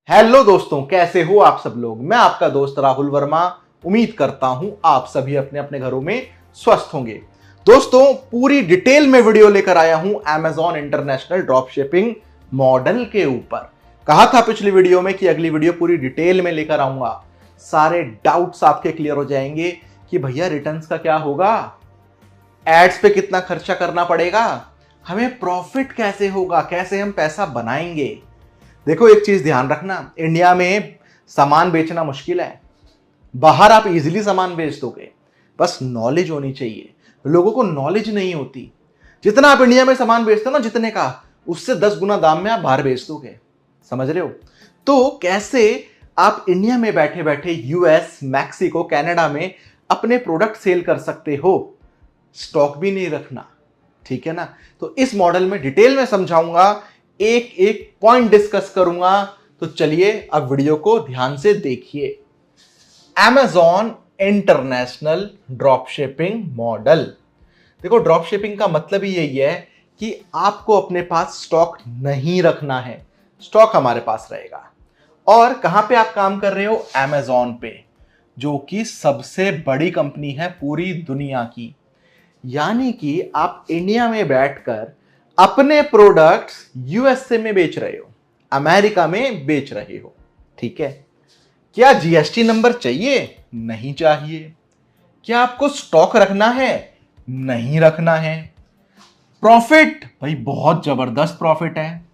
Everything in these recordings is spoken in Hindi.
हेलो दोस्तों, कैसे हो आप सब लोग। मैं आपका दोस्त राहुल वर्मा। उम्मीद करता हूं आप सभी अपने अपने घरों में स्वस्थ होंगे। दोस्तों, पूरी डिटेल में वीडियो लेकर आया हूं Amazon international drop shipping model के ऊपर। कहा था पिछली वीडियो में कि अगली वीडियो पूरी डिटेल में लेकर आऊंगा। सारे डाउट्स आपके क्लियर हो जाएंगे कि भैया रिटर्न्स का क्या होगा, एड्स पे कितना खर्चा करना पड़ेगा, हमें प्रॉफिट कैसे होगा, कैसे हम पैसा बनाएंगे। देखो, एक चीज ध्यान रखना, इंडिया में सामान बेचना मुश्किल है। बाहर आप इजीली सामान बेच दोगे, बस नॉलेज होनी चाहिए। लोगों को नॉलेज नहीं होती। जितना आप इंडिया में सामान बेचते हो ना, जितने का, उससे 10 गुना दाम में आप बाहर बेच दोगे। समझ रहे हो? तो कैसे आप इंडिया में बैठे बैठे यूएस, मैक्सिको, कनाडा में अपने प्रोडक्ट सेल कर सकते हो, स्टॉक भी नहीं रखना। ठीक है ना? तो इस मॉडल में डिटेल में समझाऊंगा, एक एक पॉइंट डिस्कस करूंगा। तो चलिए अब वीडियो को ध्यान से देखिए। Amazon international drop shipping model. देखो, ड्रॉप शिपिंग का मतलब ही यही है कि आपको अपने पास स्टॉक नहीं रखना है, स्टॉक हमारे पास रहेगा। और कहां पे आप काम कर रहे हो? Amazon पे, जो कि सबसे बड़ी कंपनी है पूरी दुनिया की। यानी कि आप इंडिया में बैठकर अपने प्रोडक्ट्स यूएसए में बेच रहे हो, अमेरिका में बेच रहे हो। ठीक है? क्या जीएसटी नंबर चाहिए? नहीं चाहिए। क्या आपको स्टॉक रखना है? नहीं रखना है। प्रॉफिट, भाई बहुत जबरदस्त प्रॉफिट है।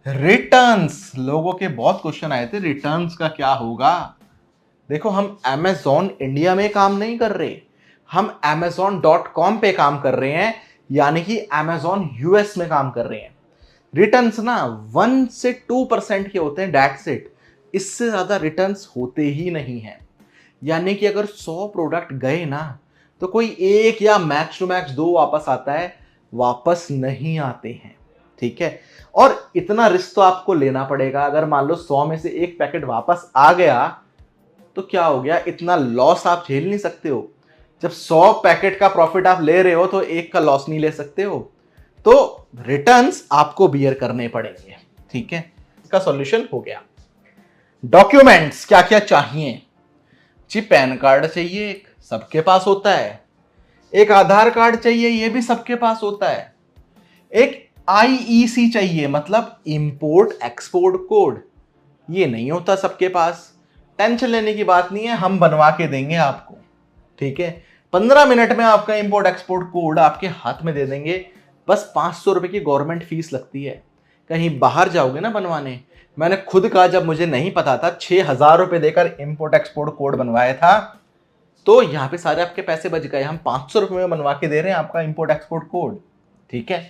रिटर्न्स, लोगों के बहुत क्वेश्चन आए थे, रिटर्न्स का क्या होगा। देखो, हम Amazon इंडिया में काम नहीं कर रहे, हम Amazon.com पे काम कर रहे हैं, यानी कि Amazon यूएस में काम कर रहे हैं। रिटर्न्स ना 1 से 2% के होते हैं, दैट्स इट। इससे ज्यादा रिटर्न्स होते ही नहीं हैं। यानी कि अगर 100 प्रोडक्ट गए ना, तो कोई एक या मैक्स टू मैक्स 2 वापस आता है, वापस नहीं आते हैं। ठीक है? और इतना रिस्क तो आपको लेना पड़ेगा। अगर मान लो 100 में से एक पैकेट वापस आ गया तो क्या हो गया? इतना लॉस आप झेल नहीं सकते हो। जब 100 पैकेट का प्रॉफिट आप ले रहे हो तो एक का लॉस नहीं ले सकते हो। तो रिटर्न्स आपको बियर करने पड़ेंगे। ठीक है? इसका सॉल्यूशन हो गया। डॉक्यूमेंट्स क्या क्या चाहिए? जी, पैन कार्ड चाहिए, एक सबके पास होता है। एक आधार कार्ड चाहिए, ये भी सबके पास होता है। एक आईईसी चाहिए, मतलब इंपोर्ट एक्सपोर्ट कोड, ये नहीं होता सबके पास। टेंशन लेने की बात नहीं है, हम बनवा के देंगे आपको। ठीक है? 15 मिनट में आपका इंपोर्ट एक्सपोर्ट कोड आपके हाथ में दे देंगे। बस 500 रुपए की गवर्नमेंट फीस लगती है। कहीं बाहर जाओगे ना बनवाने, मैंने खुद कहा, जब मुझे नहीं पता था, 6,000 रुपए देकर इंपोर्ट एक्सपोर्ट कोड बनवाया था। तो यहां पे सारे आपके पैसे बच गए। हम 500 रुपए में बनवा के दे रहे हैं आपका इंपोर्ट एक्सपोर्ट कोड। ठीक है?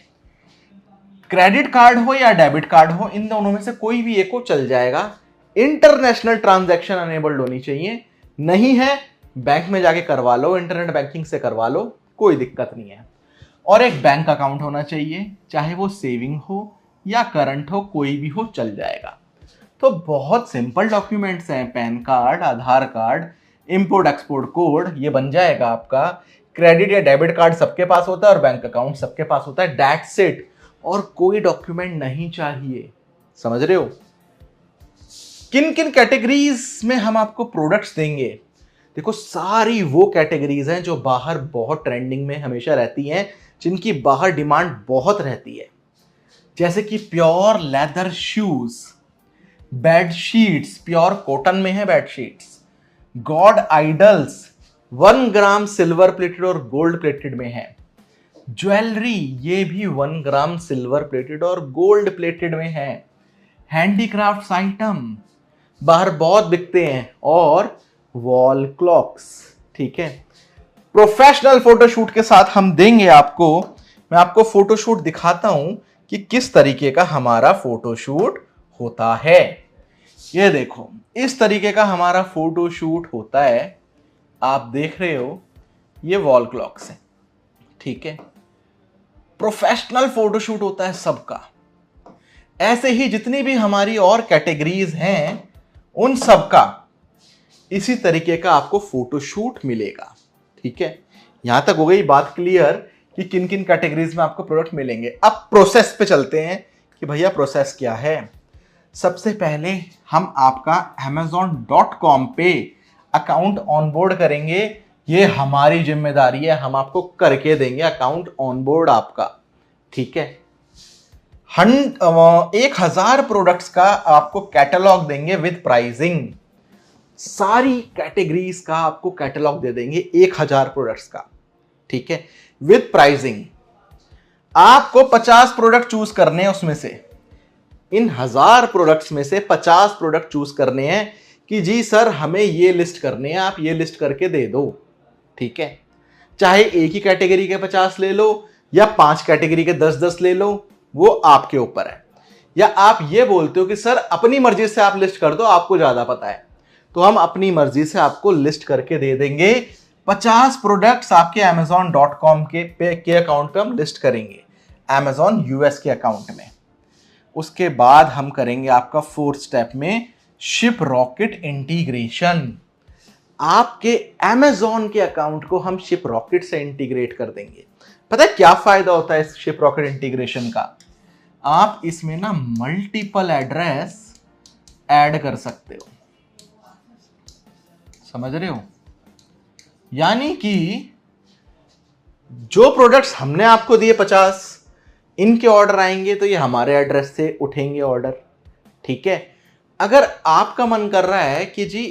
क्रेडिट कार्ड हो या डेबिट कार्ड हो, इन दोनों में से कोई भी एक हो चल जाएगा। इंटरनेशनल ट्रांजैक्शन अनेबल्ड होनी चाहिए। नहीं है, बैंक में जाके करवा लो, इंटरनेट बैंकिंग से करवा लो, कोई दिक्कत नहीं है। और एक बैंक अकाउंट होना चाहिए, चाहे वो सेविंग हो या करंट हो, कोई भी हो चल जाएगा। तो बहुत सिंपल डॉक्यूमेंट्स हैं। पैन कार्ड, आधार कार्ड, इंपोर्ट एक्सपोर्ट कोड, ये बन जाएगा आपका। क्रेडिट या डेबिट कार्ड सबके पास होता है और बैंक अकाउंट सबके पास होता है, दैट्स इट। और कोई डॉक्यूमेंट नहीं चाहिए। समझ रहे हो? किन किन कैटेगरीज में हम आपको प्रोडक्ट्स देंगे? देखो, सारी वो कैटेगरीज हैं जो बाहर बहुत ट्रेंडिंग में हमेशा रहती हैं, जिनकी बाहर डिमांड बहुत रहती है। जैसे कि pure leather shoes, bed sheets, pure cotton में है बेड शीट्स, गॉड आइडल्स 1 ग्राम सिल्वर प्लेटेड और गोल्ड प्लेटेड में है। ज्वेलरी, ये भी 1 ग्राम सिल्वर प्लेटेड और गोल्ड प्लेटेड में है। हैंडीक्राफ्ट्स आइटम बाहर बहुत बिकते हैं, और वॉल क्लॉक्स। ठीक है? प्रोफेशनल फोटोशूट के साथ हम देंगे आपको। मैं आपको फोटोशूट दिखाता हूं कि किस तरीके का हमारा फोटोशूट होता है। ये देखो, इस तरीके का हमारा फोटोशूट होता है। आप देख रहे हो, ये वॉल क्लॉक्स है। ठीक है? प्रोफेशनल फोटोशूट होता है सबका। ऐसे ही जितनी भी हमारी और कैटेगरीज हैं, उन सबका इसी तरीके का आपको फोटोशूट मिलेगा। ठीक है? यहां तक हो गई बात क्लियर कि किन किन कैटेगरीज में आपको प्रोडक्ट मिलेंगे। अब प्रोसेस पे चलते हैं कि भैया प्रोसेस क्या है। सबसे पहले हम आपका amazon.com पे अकाउंट ऑनबोर्ड करेंगे। ये हमारी जिम्मेदारी है, हम आपको करके देंगे अकाउंट ऑनबोर्ड आपका, ठीक है। 1000 प्रोडक्ट्स का आपको कैटलॉग देंगे विद प्राइसिंग। सारी कैटेगरीज का आपको कैटलॉग दे देंगे 1000 प्रोडक्ट्स का, ठीक है, विद प्राइसिंग। आपको 50 प्रोडक्ट चूज करने हैं, उसमें से इन 1000 प्रोडक्ट्स में से 50 प्रोडक्ट चूज करने हैं कि जी सर हमें ये लिस्ट करने हैं, आप ये लिस्ट करके दे दो, ठीक है। चाहे एक ही कैटेगरी के 50 ले लो या 5 कैटेगरी के 10-10 ले लो, वो आपके ऊपर है। या आप ये बोलते हो कि सर अपनी मर्जी से आप लिस्ट कर दो, आपको ज्यादा पता है, तो हम अपनी मर्जी से आपको लिस्ट करके दे देंगे। 50 प्रोडक्ट्स आपके amazon.com के अकाउंट पे हम लिस्ट करेंगे, Amazon US के अकाउंट में। उसके बाद हम करेंगे आपका 4th स्टेप में शिप रॉकेट इंटीग्रेशन। आपके Amazon के अकाउंट को हम शिप रॉकेट से इंटीग्रेट कर देंगे। पता है क्या फायदा होता है इस शिप रॉकेट इंटीग्रेशन का? आप इसमें ना मल्टीपल एड्रेस ऐड कर सकते हो, समझ रहे हो? यानी कि जो प्रोडक्ट्स हमने आपको दिए 50, इनके ऑर्डर आएंगे तो ये हमारे एड्रेस से उठेंगे ऑर्डर, ठीक है। अगर आपका मन कर रहा है कि जी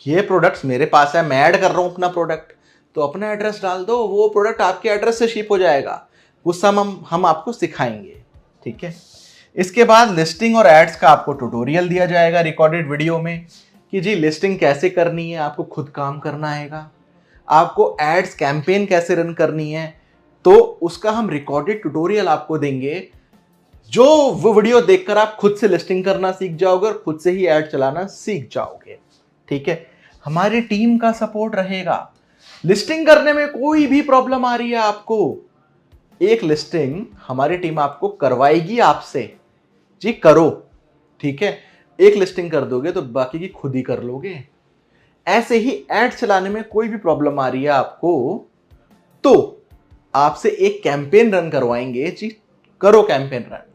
ये प्रोडक्ट्स मेरे पास है, मैं ऐड कर रहा हूं अपना प्रोडक्ट, तो अपना एड्रेस डाल दो, वो प्रोडक्ट आपके एड्रेस से शिप हो जाएगा। वो सब हम आपको सिखाएंगे, ठीक है। इसके बाद लिस्टिंग और एड्स का आपको ट्यूटोरियल दिया जाएगा रिकॉर्डेड वीडियो में कि जी लिस्टिंग कैसे करनी है, आपको खुद काम करना आएगा। आपको एड्स कैंपेन कैसे रन करनी है, तो उसका हम रिकॉर्डेड ट्यूटोरियल आपको देंगे, जो वो वीडियो देखकर आप खुद से लिस्टिंग करना सीख जाओगे और खुद से ही ऐड चलाना सीख जाओगे, ठीक है। हमारी टीम का सपोर्ट रहेगा। लिस्टिंग करने में कोई भी प्रॉब्लम आ रही है आपको, एक लिस्टिंग हमारी टीम आपको करवाएगी आपसे, जी करो, ठीक है। एक लिस्टिंग कर दोगे तो बाकी की खुद ही कर लोगे। ऐसे ही ऐड चलाने में कोई भी प्रॉब्लम आ रही है आपको, तो आपसे एक कैंपेन रन करवाएंगे, जी करो कैंपेन रन।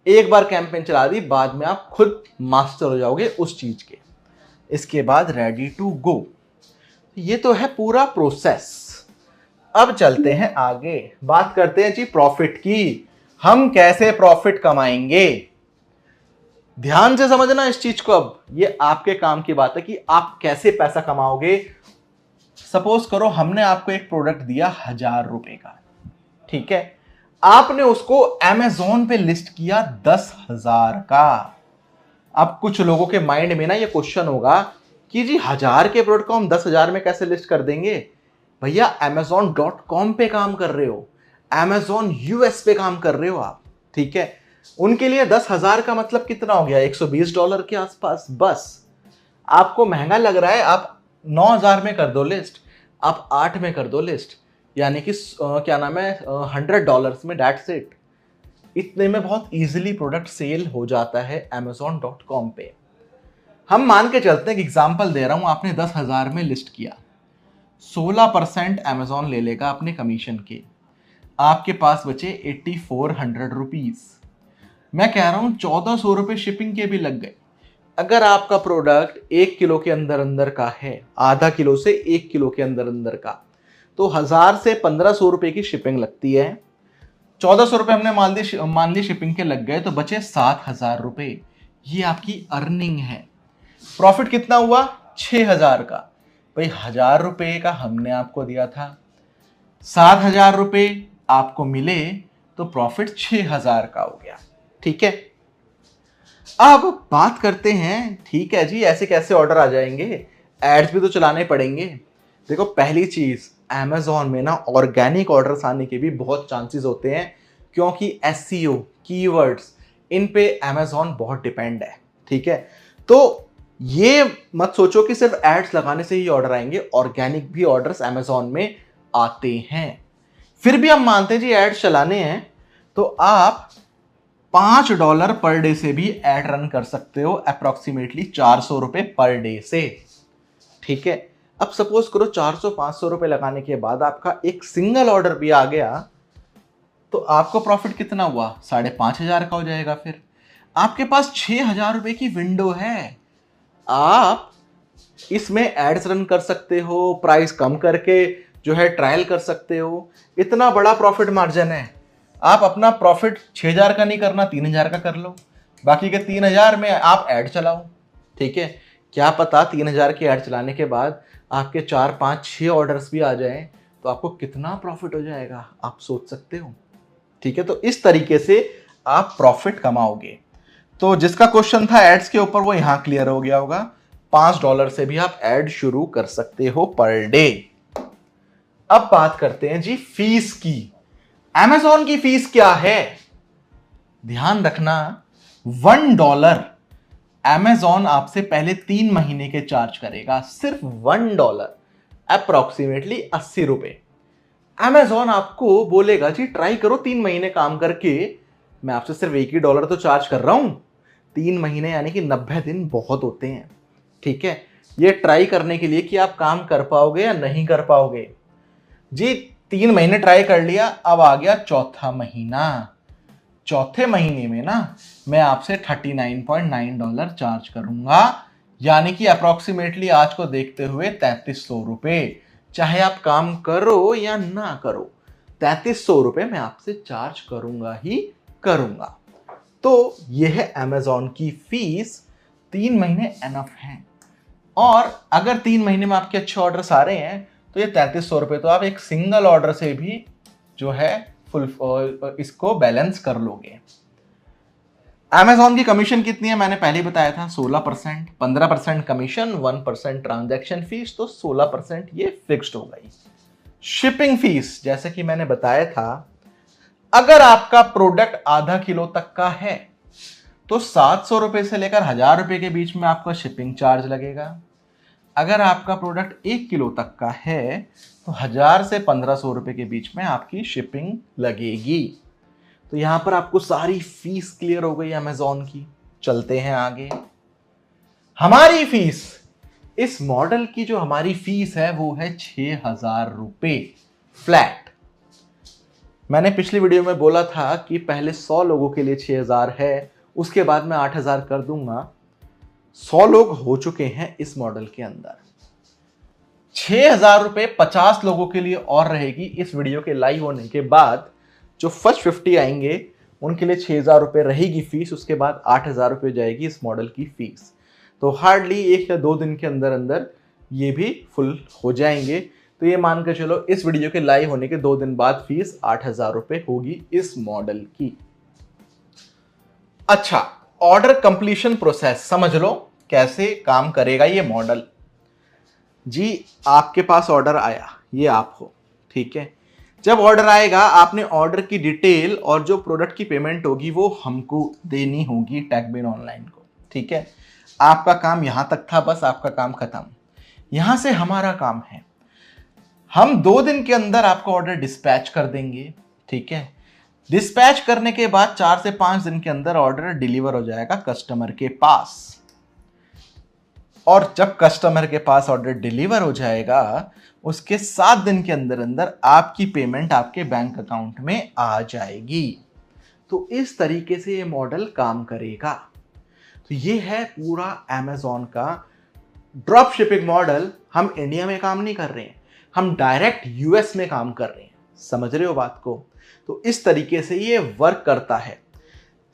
एक बार कैंपेन चला दी, बाद में आप खुद मास्टर हो जाओगे उस चीज के। इसके बाद रेडी टू गो। ये तो है पूरा प्रोसेस। अब चलते हैं आगे, बात करते हैं जी प्रॉफिट की। हम कैसे प्रॉफिट कमाएंगे, ध्यान से समझना इस चीज को। अब ये आपके काम की बात है कि आप कैसे पैसा कमाओगे। सपोज करो हमने आपको एक प्रोडक्ट दिया 1000 रुपए का, ठीक है। आपने उसको Amazon पे लिस्ट किया 10,000 का। अब कुछ लोगों के माइंड में ना ये क्वेश्चन होगा कि जी 1000 के प्रोडक्ट को हम 10,000 में कैसे लिस्ट कर देंगे? भैया amazon.com पे काम कर रहे हो, Amazon US पे काम कर रहे हो आप, ठीक है। उनके लिए 10,000 का मतलब कितना हो गया? $120 के आसपास। बस आपको महंगा लग रहा है, आप 9,000 में कर दो लिस्ट, आप 8 में कर दो लिस्ट, यानी कि क्या नाम है $100 में, दैट्स इट। इतने में बहुत इजीली प्रोडक्ट सेल हो जाता है amazon.com पे। हम मान के चलते हैं कि एग्जांपल दे रहा हूं, आपने 10,000 में लिस्ट किया, 16% Amazon ले लेगा अपने कमीशन के, आपके पास बचे 8400 रुपीज। मैं कह रहा हूं 1400 रुपए शिपिंग के भी लग गए। अगर आपका प्रोडक्ट 1 किलो के अंदर अंदर का है, आधा किलो से 1 किलो के अंदर अंदर का, तो 1000 से 1500 रुपए की शिपिंग लगती है। 1400 रुपए हमने मान ली शिपिंग के लग गए, तो बचे 7000 रुपए। ये आपकी अर्निंग है। प्रॉफिट कितना हुआ? 6000 का। भाई 1000 रुपए का हमने आपको दिया था, 7000 रुपए आपको मिले, तो प्रॉफिट 6000 का हो गया, ठीक है। अब बात करते हैं, ठीक है जी ऐसे कैसे ऑर्डर आ जाएंगे, एड्स भी तो चलाने पड़ेंगे। देखो पहली चीज, Amazon में ना ऑर्गेनिक ऑर्डर्स आने के भी बहुत चांसेस होते हैं, क्योंकि SEO कीवर्ड्स इन पे Amazon बहुत डिपेंड है, ठीक है। तो ये मत सोचो कि सिर्फ एड्स लगाने से ही ऑर्डर आएंगे, ऑर्गेनिक भी ऑर्डर्स Amazon में आते हैं। फिर भी हम मानते हैं जी एड्स चलाने हैं, तो आप $5 पर डे से भी एड रन कर सकते हो, अप्रोक्सीमेटली 400 रुपए पर डे से, ठीक है। अब सपोज करो 400-500 रुपए लगाने के बाद आपका एक सिंगल ऑर्डर भी आ गया, तो आपको प्रॉफिट कितना हुआ? 5,500 का हो जाएगा। फिर आपके पास 6,000 रुपए की विंडो है, आप इसमें एड्स रन कर सकते हो, प्राइस कम करके जो है ट्रायल कर सकते हो। इतना बड़ा प्रॉफिट मार्जिन है, आप अपना प्रॉफिट 6,000 का नहीं करना, 3,000 का कर लो, बाकी के 3,000 में आप ऐड चलाओ। ठीक है, क्या पता 3,000 की ऐड चलाने के बाद आपके 4, 5, 6 ऑर्डर्स भी आ जाएं तो आपको कितना प्रॉफिट हो जाएगा, आप सोच सकते हो। ठीक है, तो इस तरीके से आप प्रॉफिट कमाओगे। तो जिसका क्वेश्चन था एड्स के ऊपर, वो यहां क्लियर हो गया होगा। $5 से भी आप ऐड शुरू कर सकते हो पर डे। अब बात करते हैं जी फीस की। Amazon की फीस क्या है? ध्यान रखना, $1 Amazon आपसे पहले 3 महीने के चार्ज करेगा, सिर्फ $1, अप्रोक्सीमेटली 80 रुपए। Amazon आपको बोलेगा जी ट्राई करो 3 महीने काम करके, मैं आपसे सिर्फ $1 तो चार्ज कर रहा हूं। 3 महीने यानी कि 90 दिन बहुत होते हैं। ठीक है, ये ट्राई करने के लिए कि आप काम कर पाओगे या नहीं कर पाओगे। जी 3 महीने ट्राई कर लिया, अब आ गया चौथा महीना। चौथे महीने में ना मैं आपसे $39.9 चार्ज करूंगा, यानी कि अप्रोक्सीमेटली आज को देखते हुए 3300 रुपए। चाहे आप काम करो या ना करो, 3300 रुपए मैं आपसे चार्ज करूंगा ही करूंगा। तो यह है Amazon की फीस। 3 महीने एनफ है, और अगर 3 महीने में आपके अच्छे ऑर्डर्स आ रहे हैं तो ये 3300 रुपए तो आप एक सिंगल ऑर्डर से भी जो है फुल इसको बैलेंस कर लोगे। Amazon की कमीशन कितनी है मैंने पहले ही बताया था, 16%। 15% कमीशन, 1% ट्रांजैक्शन फीस, तो 16% ये फिक्स्ड हो गई। शिपिंग फीस, जैसे कि मैंने बताया था, अगर आपका प्रोडक्ट आधा किलो तक का है तो 700 रुपए से लेकर 1,000 रुपए के बीच में आपका शिपिंग चार्ज लगेगा। अगर आपका प्रोडक्ट 1 किलो तक का है तो 1,000 से 1,500 रुपए के बीच में आपकी शिपिंग लगेगी। तो यहां पर आपको सारी फीस क्लियर हो गई Amazon की। चलते हैं आगे। हमारी फीस, इस मॉडल की जो हमारी फीस है वो है 6,000 रुपए फ्लैट। मैंने पिछली वीडियो में बोला था कि पहले 100 लोगों के लिए 6,000 है, उसके बाद मैं 8,000 कर दूंगा। 100 लोग हो चुके हैं इस मॉडल के अंदर। 6,000 रुपए 50 लोगों के लिए और रहेगी। इस वीडियो के लाइव होने के बाद जो फर्स्ट 50 आएंगे उनके लिए 6,000 रुपए रहेगी फीस, उसके बाद 8,000 रुपए जाएगी इस मॉडल की फीस। तो हार्डली 1 या 2 दिन के अंदर अंदर ये भी फुल हो जाएंगे। तो ये मान के चलो इस वीडियो के लाइव होने के 2 दिन बाद फीस 8,000 रुपए होगी इस मॉडल की। अच्छा, ऑर्डर कंप्लीशन प्रोसेस समझ लो कैसे काम करेगा ये मॉडल। जी आपके पास ऑर्डर आया, ये आप हो, ठीक है। जब ऑर्डर आएगा आपने ऑर्डर की डिटेल और जो प्रोडक्ट की पेमेंट होगी वो हमको देनी होगी टैगबिन ऑनलाइन को, ठीक है। आपका काम यहां तक था, बस आपका काम खत्म। यहां से हमारा काम है, हम 2 दिन के अंदर आपको ऑर्डर डिस्पैच कर देंगे, ठीक है। डिस्पैच करने के बाद 4 से 5 दिन के अंदर ऑर्डर डिलीवर हो जाएगा कस्टमर के पास। और जब कस्टमर के पास ऑर्डर डिलीवर हो जाएगा उसके 7 दिन के अंदर अंदर आपकी पेमेंट आपके बैंक अकाउंट में आ जाएगी। तो इस तरीके से ये मॉडल काम करेगा। तो ये है पूरा Amazon का ड्रॉप शिपिंग मॉडल। हम इंडिया में काम नहीं कर रहे हैं, हम डायरेक्ट यूएस में काम कर रहे हैं। समझ रहे हो बात को? तो इस तरीके से ये वर्क करता है।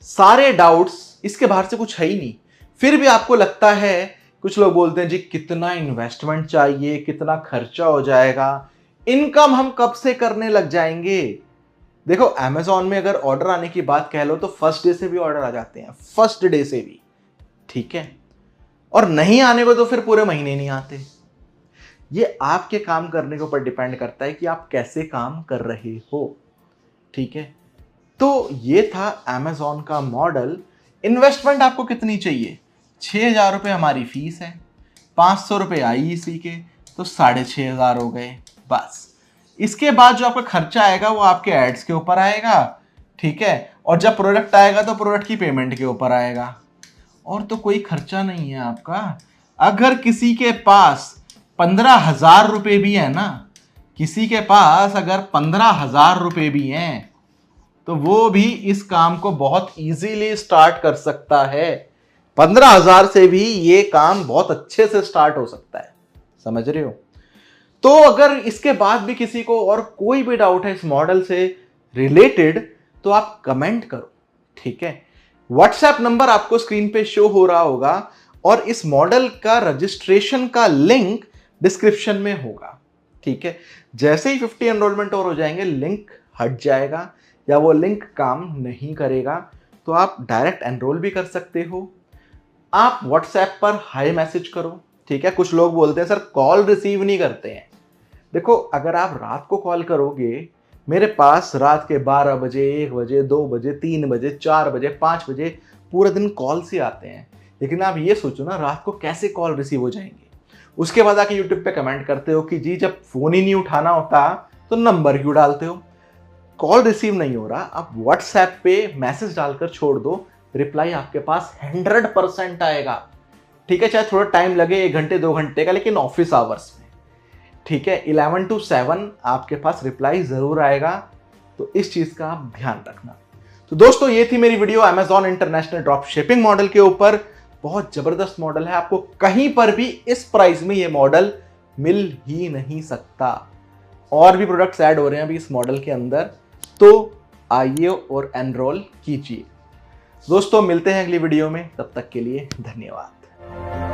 सारे डाउट्स, इसके बाहर से कुछ है ही नहीं। फिर भी आपको लगता है, कुछ लोग बोलते हैं जी कितना इन्वेस्टमेंट चाहिए, कितना खर्चा हो जाएगा, इनकम हम कब से करने लग जाएंगे। देखो Amazon में अगर ऑर्डर आने की बात कह लो तो फर्स्ट डे से भी ऑर्डर आ जाते हैं, फर्स्ट डे से भी, ठीक है। और नहीं आने को तो फिर पूरे महीने नहीं आते। ये आपके काम करने के ऊपर डिपेंड करता है कि आप कैसे काम कर रहे हो, ठीक है। तो ये था Amazon का मॉडल। इन्वेस्टमेंट आपको कितनी चाहिए? 6,000 रुपये हमारी फीस है, 500 रुपये आईईसी के, तो 6,500 हो गए बस। इसके बाद जो आपका खर्चा आएगा वो आपके एड्स के ऊपर आएगा, ठीक है। और जब प्रोडक्ट आएगा तो प्रोडक्ट की पेमेंट के ऊपर आएगा, और तो कोई खर्चा नहीं है आपका। अगर किसी के पास 15,000 रुपये भी है ना, किसी के पास अगर 15,000 रुपये भी हैं तो वो भी इस काम को बहुत इजीली स्टार्ट कर सकता है। 15,000 से भी ये काम बहुत अच्छे से स्टार्ट हो सकता है, समझ रहे हो। तो अगर इसके बाद भी किसी को और कोई भी डाउट है इस मॉडल से रिलेटेड तो आप कमेंट करो, ठीक है। व्हाट्सएप नंबर आपको स्क्रीन पे शो हो रहा होगा और इस मॉडल का रजिस्ट्रेशन का लिंक डिस्क्रिप्शन में होगा, ठीक है। जैसे ही 50 एनरोलमेंट और हो जाएंगे लिंक हट जाएगा या वो लिंक काम नहीं करेगा, तो आप डायरेक्ट एनरोल भी कर सकते हो। आप व्हाट्सएप पर हाई मैसेज करो, ठीक है। कुछ लोग बोलते हैं सर कॉल रिसीव नहीं करते हैं। देखो, अगर आप रात को कॉल करोगे, मेरे पास रात के 12 बजे, 1 बजे, 2 बजे, 3 बजे, 4 बजे, 5 बजे पूरे दिन कॉल से आते हैं। लेकिन आप ये सोचो ना, रात को कैसे कॉल रिसीव हो जाएंगे। उसके बाद आके यूट्यूब पे कमेंट करते हो कि जी जब फोन ही नहीं उठाना होता तो नंबर क्यों डालते हो। कॉल रिसीव नहीं हो रहा, आप व्हाट्सएप पे मैसेज डालकर छोड़ दो, रिप्लाई आपके पास 100% आएगा, ठीक है। चाहे थोड़ा टाइम लगे, 1 घंटे 2 घंटे का, लेकिन ऑफिस आवर्स में, ठीक है। 11 to 7 आपके पास रिप्लाई जरूर आएगा, तो इस चीज का आप ध्यान रखना। तो दोस्तों, ये थी मेरी video Amazon international drop shipping model के ऊपर। बहुत जबरदस्त मॉडल है, आपको कहीं पर भी इस प्राइस में ये मॉडल मिल ही नहीं सकता। और भी प्रोडक्ट्स ऐड हो रहे हैं अभी इस मॉडल के अंदर, तो आइए और एनरोल कीजिए। दोस्तों, मिलते हैं अगली वीडियो में, तब तक के लिए धन्यवाद।